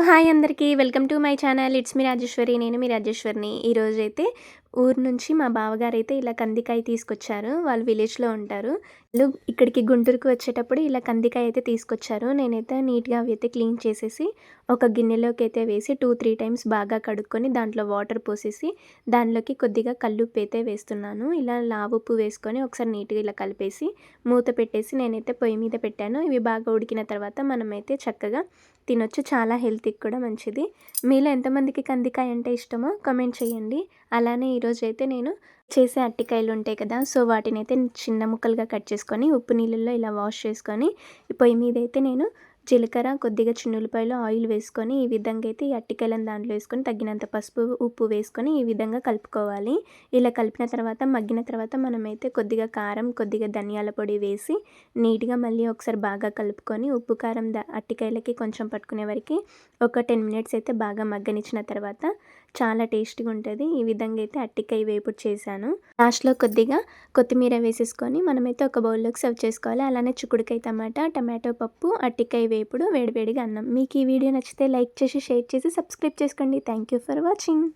Hi అందరికీ welcome to my channel. It's me Rajeshwari. నేను మీ రాజేశ్వరిని. ఈరోజైతే ఊరు నుంచి మా బావగారైతే ఇలా కందికాయ తీసుకొచ్చారు. వాళ్ళు విలేజ్‌లో ఉంటారు. వాళ్ళు ఇక్కడికి గుంటూరుకి వచ్చేటప్పుడు ఇలా కందికాయ అయితే తీసుకొచ్చారు. నేనైతే నీట్‌గా అవి అయితే క్లీన్ చేసేసి ఒక గిన్నెలోకి అయితే వేసి 2, 3 టైమ్స్ బాగా కడుక్కొని దాంట్లో వాటర్ పోసేసి దానిలోకి కొద్దిగా కల్లుప్పు అయితే వేస్తున్నాను. ఇలా లావుప్పు వేసుకొని ఒకసారి నీట్‌గా ఇలా కలిపేసి మూత పెట్టేసి నేనైతే పొయ్యి మీద పెట్టాను. ఇవి బాగా ఉడికిన తర్వాత మనమైతే చక్కగా తినొచ్చు. చాలా హెల్త్‌కి కూడా మంచిది. మీలో ఎంతమందికి కందికాయ అంటే ఇష్టమో కామెంట్ చేయండి. అలానే ఈరోజైతే నేను చేసే అరటికాయలు ఉంటాయి కదా! సో, వాటినైతే చిన్న ముక్కలుగా కట్ చేసుకొని ఉప్పు నీళ్ళల్లో ఇలా వాష్ చేసుకొని పొయ్యి మీదైతే నేను జీలకర్ర, కొద్దిగా చిన్నుల్లిపాయలు, ఆయిల్ వేసుకొని ఈ విధంగా అయితే ఈ అరటికాయలను దాంట్లో వేసుకొని తగినంత పసుపు, ఉప్పు వేసుకొని ఈ విధంగా కలుపుకోవాలి. ఇలా కలిపిన తర్వాత మగ్గిన తర్వాత మనమైతే కొద్దిగా కారం, కొద్దిగా ధనియాల పొడి వేసి నీట్‌గా మళ్ళీ ఒకసారి బాగా కలుపుకొని ఉప్పు, కారం అరటికాయలకి కొంచెం పట్టుకునే వరకి ఒక 10 మినిట్స్ అయితే బాగా మగ్గనిచ్చిన తర్వాత చాలా టేస్టీగా ఉంటది. ఈ విధంగా అయితే అరటికాయ వేపుడు చేశాను. లాస్ట్‌లో కొద్దిగా కొత్తిమీర వేసేసుకొని మనమైతే ఒక బౌల్‌లోకి సర్వ్ చేసుకోవాలి. అలానే చిక్కుడుకాయ టమాటా, టమాటో పప్పు, అరటికాయ వేపుడు, వేడివేడిగా అన్నం. మీకు ఈ వీడియో నచ్చితే లైక్ చేసి, షేర్ చేసి, సబ్స్క్రైబ్ చేసుకోండి. Thank you for watching.